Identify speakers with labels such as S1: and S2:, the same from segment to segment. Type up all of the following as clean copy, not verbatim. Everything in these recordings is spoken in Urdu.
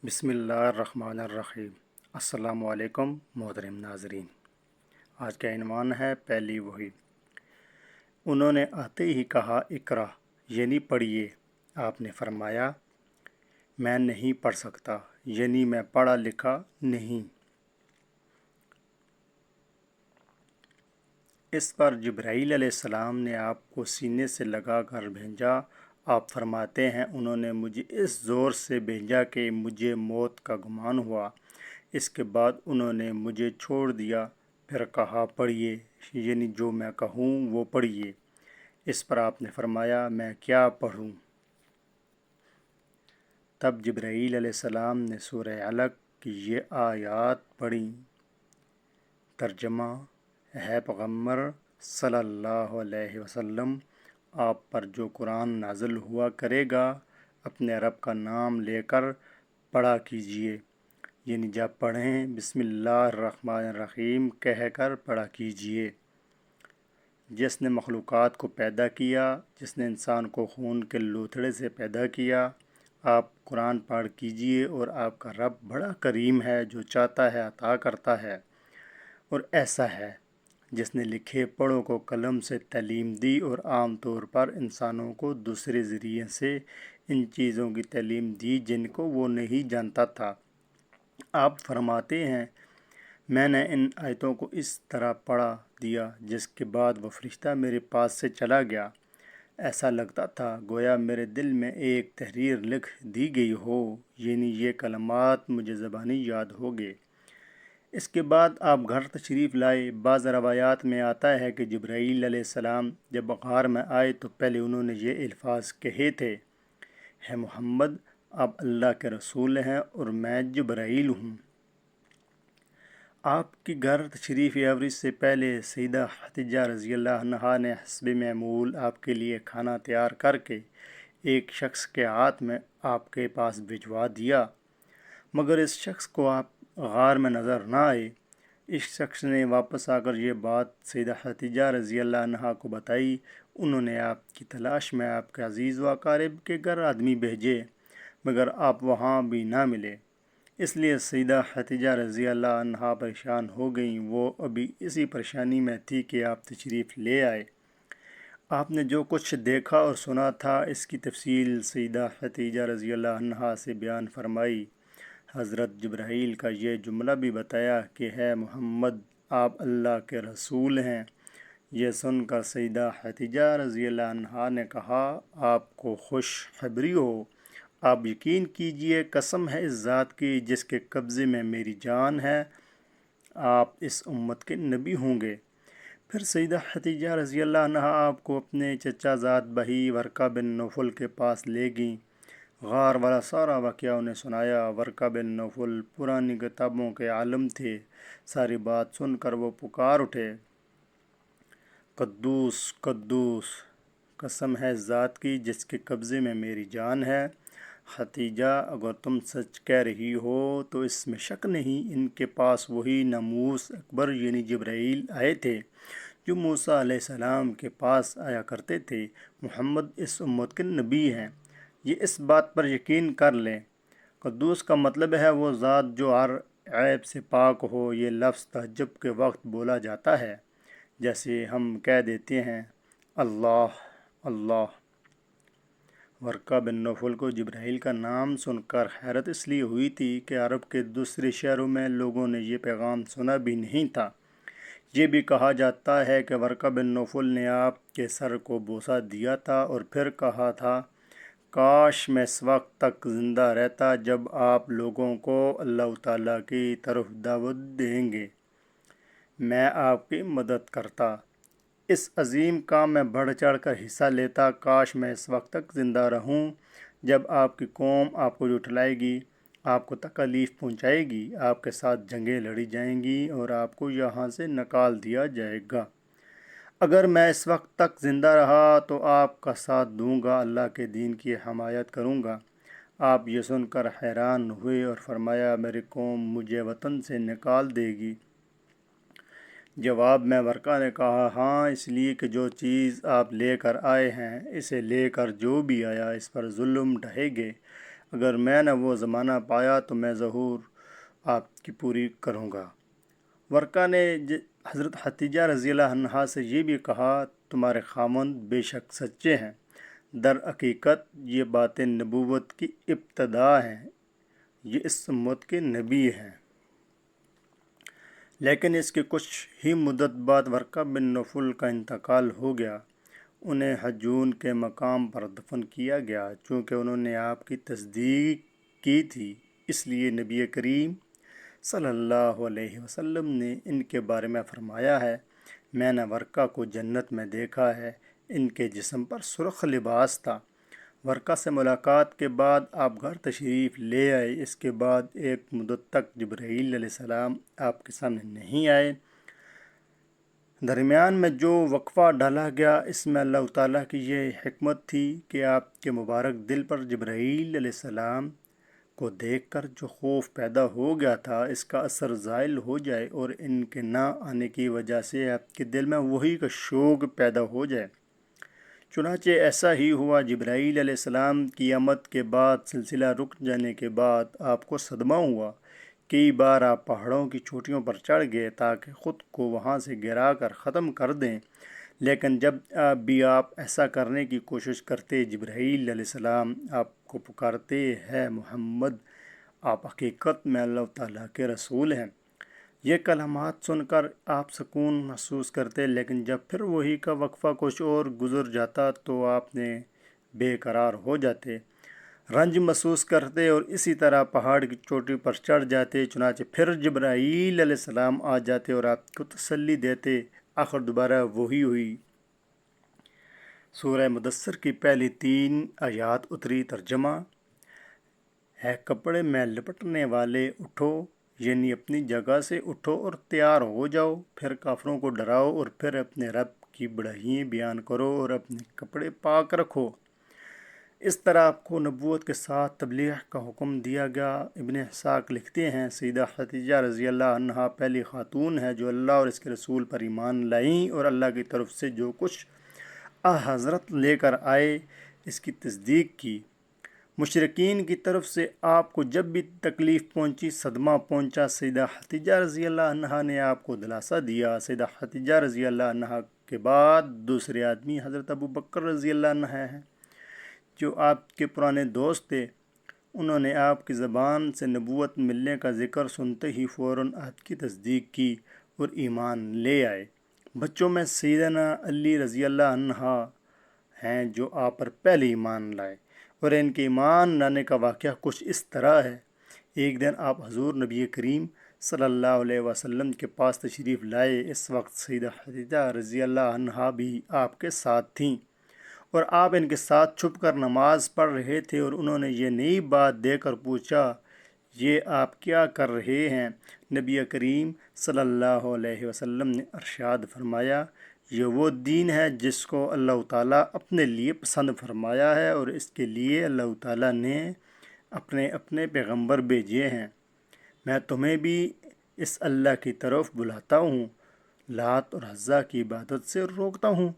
S1: بسم اللہ الرحمن الرحیم۔ السلام علیکم محترم ناظرین، آج کا عنوان ہے پہلی وحی۔ انہوں نے آتے ہی کہا اقرا یعنی پڑھیے۔ آپ نے فرمایا میں نہیں پڑھ سکتا یعنی میں پڑھا لکھا نہیں۔ اس پر جبرائیل علیہ السلام نے آپ کو سینے سے لگا کر بھیجا۔ آپ فرماتے ہیں انہوں نے مجھے اس زور سے بھیجا کہ مجھے موت کا گمان ہوا۔ اس کے بعد انہوں نے مجھے چھوڑ دیا، پھر کہا پڑھیے یعنی جو میں کہوں وہ پڑھیے۔ اس پر آپ نے فرمایا میں کیا پڑھوں؟ تب جبرائیل علیہ السلام نے سورہ علق کی یہ آیات پڑھیں۔ ترجمہ: ہے پیغمبر صلی اللہ علیہ وسلم، آپ پر جو قرآن نازل ہوا کرے گا اپنے رب کا نام لے کر پڑھا کیجیے، یعنی جب پڑھیں بسم اللہ الرحمن الرحیم کہہ کر پڑھا کیجیے۔ جس نے مخلوقات کو پیدا کیا، جس نے انسان کو خون کے لوتھڑے سے پیدا کیا، آپ قرآن پڑھ کیجیے، اور آپ کا رب بڑا کریم ہے، جو چاہتا ہے عطا کرتا ہے، اور ایسا ہے جس نے لکھے پڑھوں کو قلم سے تعلیم دی، اور عام طور پر انسانوں کو دوسرے ذریعے سے ان چیزوں کی تعلیم دی جن کو وہ نہیں جانتا تھا۔ آپ فرماتے ہیں میں نے ان آیتوں کو اس طرح پڑھا دیا جس کے بعد وہ فرشتہ میرے پاس سے چلا گیا۔ ایسا لگتا تھا گویا میرے دل میں ایک تحریر لکھ دی گئی ہو، یعنی یہ کلمات مجھے زبانی یاد ہو گئے۔ اس کے بعد آپ گھر تشریف لائے۔ بعض روایات میں آتا ہے کہ جبرائیل علیہ السلام جب غار میں آئے تو پہلے انہوں نے یہ الفاظ کہے تھے، ہے محمد آپ اللہ کے رسول ہیں اور میں جبرائیل ہوں۔ آپ کی گھر تشریف آوری سے پہلے سیدہ خدیجہ رضی اللہ عنہا نے حسب معمول آپ کے لیے کھانا تیار کر کے ایک شخص کے ہاتھ میں آپ کے پاس بھجوا دیا، مگر اس شخص کو آپ غار میں نظر نہ آئے۔ اس شخص نے واپس آ کر یہ بات سیدہ خدیجہ رضی اللہ عنہا کو بتائی۔ انہوں نے آپ کی تلاش میں آپ کے عزیز و اقارب کے گھر آدمی بھیجے، مگر آپ وہاں بھی نہ ملے۔ اس لیے سیدہ خدیجہ رضی اللہ عنہا پریشان ہو گئیں۔ وہ ابھی اسی پریشانی میں تھی کہ آپ تشریف لے آئے۔ آپ نے جو کچھ دیکھا اور سنا تھا اس کی تفصیل سیدہ خدیجہ رضی اللہ عنہا سے بیان فرمائی۔ حضرت جبرائیل کا یہ جملہ بھی بتایا کہ ہے محمد آپ اللہ کے رسول ہیں۔ یہ سن کر سیدہ خدیجہ رضی اللہ عنہا نے کہا آپ کو خوش خبری ہو، آپ یقین کیجئے، قسم ہے اس ذات کی جس کے قبضے میں میری جان ہے، آپ اس امت کے نبی ہوں گے۔ پھر سیدہ خدیجہ رضی اللہ عنہا آپ کو اپنے چچا زاد بھائی ورقہ بن نوفل کے پاس لے گئیں۔ غار والا سارا واقعہ انہیں سنایا۔ ورقہ بن نوفل پرانی کتابوں کے عالم تھے۔ ساری بات سن کر وہ پکار اٹھے، قدوس قدوس، قسم ہے ذات کی جس کے قبضے میں میری جان ہے، خدیجہ اگر تم سچ کہہ رہی ہو تو اس میں شک نہیں، ان کے پاس وہی ناموس اکبر یعنی جبرائیل آئے تھے جو موسیٰ علیہ السلام کے پاس آیا کرتے تھے۔ محمد اس امت کے نبی ہیں، یہ اس بات پر یقین کر لیں۔ قدوس کا مطلب ہے وہ ذات جو ہر عیب سے پاک ہو۔ یہ لفظ تہجد کے وقت بولا جاتا ہے، جیسے ہم کہہ دیتے ہیں اللہ اللہ۔ ورقہ بن نوفل کو جبرائیل کا نام سن کر حیرت اس لیے ہوئی تھی کہ عرب کے دوسرے شہروں میں لوگوں نے یہ پیغام سنا بھی نہیں تھا۔ یہ بھی کہا جاتا ہے کہ ورقہ بن نوفل نے آپ کے سر کو بوسہ دیا تھا اور پھر کہا تھا کاش میں اس وقت تک زندہ رہتا جب آپ لوگوں کو اللہ تعالیٰ کی طرف دعوت دیں گے، میں آپ کی مدد کرتا، اس عظیم کام میں بڑھ چڑھ کر حصہ لیتا۔ کاش میں اس وقت تک زندہ رہوں جب آپ کی قوم آپ کو جھٹلائے گی، آپ کو تکلیف پہنچائے گی، آپ کے ساتھ جنگیں لڑی جائیں گی اور آپ کو یہاں سے نکال دیا جائے گا۔ اگر میں اس وقت تک زندہ رہا تو آپ کا ساتھ دوں گا، اللہ کے دین کی حمایت کروں گا۔ آپ یہ سن کر حیران ہوئے اور فرمایا میری قوم مجھے وطن سے نکال دے گی؟ جواب میں ورقہ نے کہا ہاں، اس لیے کہ جو چیز آپ لے کر آئے ہیں اسے لے کر جو بھی آیا اس پر ظلم ڈھائیں گے۔ اگر میں نے وہ زمانہ پایا تو میں ظہور آپ کی پوری کروں گا۔ ورقہ نے حضرت خدیجہ رضی اللہ عنہا سے یہ بھی کہا، تمہارے خاوند بے شک سچے ہیں، در حقیقت یہ باتیں نبوت کی ابتدا ہیں، یہ اس امت کے نبی ہیں۔ لیکن اس کے کچھ ہی مدت بعد ورقہ بن نوفل کا انتقال ہو گیا۔ انہیں حجون کے مقام پر دفن کیا گیا۔ چونکہ انہوں نے آپ کی تصدیق کی تھی، اس لیے نبی کریم صلی اللہ علیہ وسلم نے ان کے بارے میں فرمایا ہے، میں نے ورقہ کو جنت میں دیکھا ہے، ان کے جسم پر سرخ لباس تھا۔ ورقہ سے ملاقات کے بعد آپ گھر تشریف لے آئے۔ اس کے بعد ایک مدت تک جبرائیل علیہ السلام آپ کے سامنے نہیں آئے۔ درمیان میں جو وقفہ ڈالا گیا، اس میں اللہ تعالیٰ کی یہ حکمت تھی کہ آپ کے مبارک دل پر جبرائیل علیہ السلام کو دیکھ کر جو خوف پیدا ہو گیا تھا، اس کا اثر زائل ہو جائے اور ان کے نہ آنے کی وجہ سے آپ کے دل میں وہی کا شوق پیدا ہو جائے۔ چنانچہ ایسا ہی ہوا۔ جبرائیل علیہ السلام کی آمد کے بعد سلسلہ رک جانے کے بعد آپ کو صدمہ ہوا۔ کئی بار آپ پہاڑوں کی چوٹیوں پر چڑھ گئے تاکہ خود کو وہاں سے گرا کر ختم کر دیں، لیکن جب بھی آپ ایسا کرنے کی کوشش کرتے، جبرائیل علیہ السلام آپ کو پکارتے، ہے محمد، آپ حقیقت میں اللہ تعالیٰ کے رسول ہیں۔ یہ کلمات سن کر آپ سکون محسوس کرتے، لیکن جب پھر وہی کا وقفہ کچھ اور گزر جاتا تو آپ نے بے قرار ہو جاتے، رنج محسوس کرتے اور اسی طرح پہاڑ کی چوٹی پر چڑھ جاتے۔ چنانچہ پھر جبرائیل علیہ السلام آ جاتے اور آپ کو تسلی دیتے۔ آخر دوبارہ وہی ہوئی۔ سورہ مدثر کی پہلی 3 آیات اتری۔ ترجمہ ہے، کپڑے میں لپٹنے والے اٹھو، یعنی اپنی جگہ سے اٹھو اور تیار ہو جاؤ، پھر کافروں کو ڈراؤ اور پھر اپنے رب کی بڑائیاں بیان کرو اور اپنے کپڑے پاک رکھو۔ اس طرح آپ کو نبوت کے ساتھ تبلیغ کا حکم دیا گیا۔ ابن اسحاق لکھتے ہیں، سیدہ خدیجہ رضی اللہ عنہا پہلی خاتون ہے جو اللہ اور اس کے رسول پر ایمان لائیں اور اللہ کی طرف سے جو کچھ حضرت لے کر آئے اس کی تصدیق کی۔ مشرکین کی طرف سے آپ کو جب بھی تکلیف پہنچی، صدمہ پہنچا، سیدہ خدیجہ رضی اللہ عنہا نے آپ کو دلاسا دیا۔ سیدہ خدیجہ رضی اللہ عنہا کے بعد دوسرے آدمی حضرت ابو بکر رضی اللہ عنہ ہیں، جو آپ کے پرانے دوست تھے۔ انہوں نے آپ کی زبان سے نبوت ملنے کا ذکر سنتے ہی فوراً آپ کی تصدیق کی اور ایمان لے آئے۔ بچوں میں سیدنا علی رضی اللہ عنہ ہیں جو آپ پر پہلے ایمان لائے، اور ان کے ایمان لانے کا واقعہ کچھ اس طرح ہے۔ ایک دن آپ حضور نبی کریم صلی اللہ علیہ وسلم کے پاس تشریف لائے۔ اس وقت سیدہ خدیجہ رضی اللہ عنہا بھی آپ کے ساتھ تھیں اور آپ ان کے ساتھ چھپ کر نماز پڑھ رہے تھے، اور انہوں نے یہ نئی بات دیکھ کر پوچھا، یہ آپ کیا کر رہے ہیں؟ نبی کریم صلی اللہ علیہ وسلم نے ارشاد فرمایا، یہ وہ دین ہے جس کو اللہ تعالیٰ اپنے لیے پسند فرمایا ہے، اور اس کے لیے اللہ تعالیٰ نے اپنے پیغمبر بھیجے ہیں۔ میں تمہیں بھی اس اللہ کی طرف بلاتا ہوں، لات اور عزا کی عبادت سے روکتا ہوں۔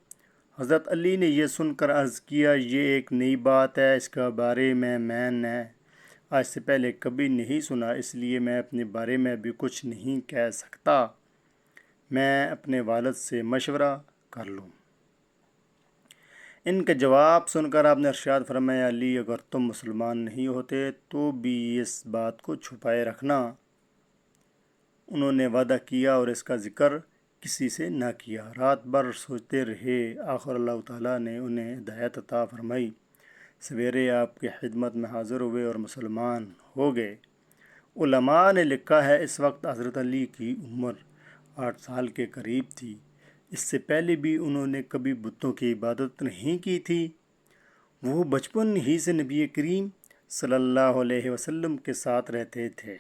S1: حضرت علی نے یہ سن کر عرض کیا، یہ ایک نئی بات ہے، اس کے بارے میں نے آج سے پہلے کبھی نہیں سنا، اس لیے میں اپنے بارے میں بھی کچھ نہیں کہہ سکتا، میں اپنے والد سے مشورہ کر لوں۔ ان کا جواب سن کر آپ نے ارشاد فرمایا، علی، اگر تم مسلمان نہیں ہوتے تو بھی اس بات کو چھپائے رکھنا۔ انہوں نے وعدہ کیا اور اس کا ذکر کسی سے نہ کیا۔ رات بھر سوچتے رہے، آخر اللہ تعالیٰ نے انہیں ہدایت عطا فرمائی۔ سویرے آپ کی خدمت میں حاضر ہوئے اور مسلمان ہو گئے۔ علماء نے لکھا ہے، اس وقت حضرت علی کی عمر 8 سال کے قریب تھی۔ اس سے پہلے بھی انہوں نے کبھی بتوں کی عبادت نہیں کی تھی۔ وہ بچپن ہی سے نبی کریم صلی اللہ علیہ وسلم کے ساتھ رہتے تھے۔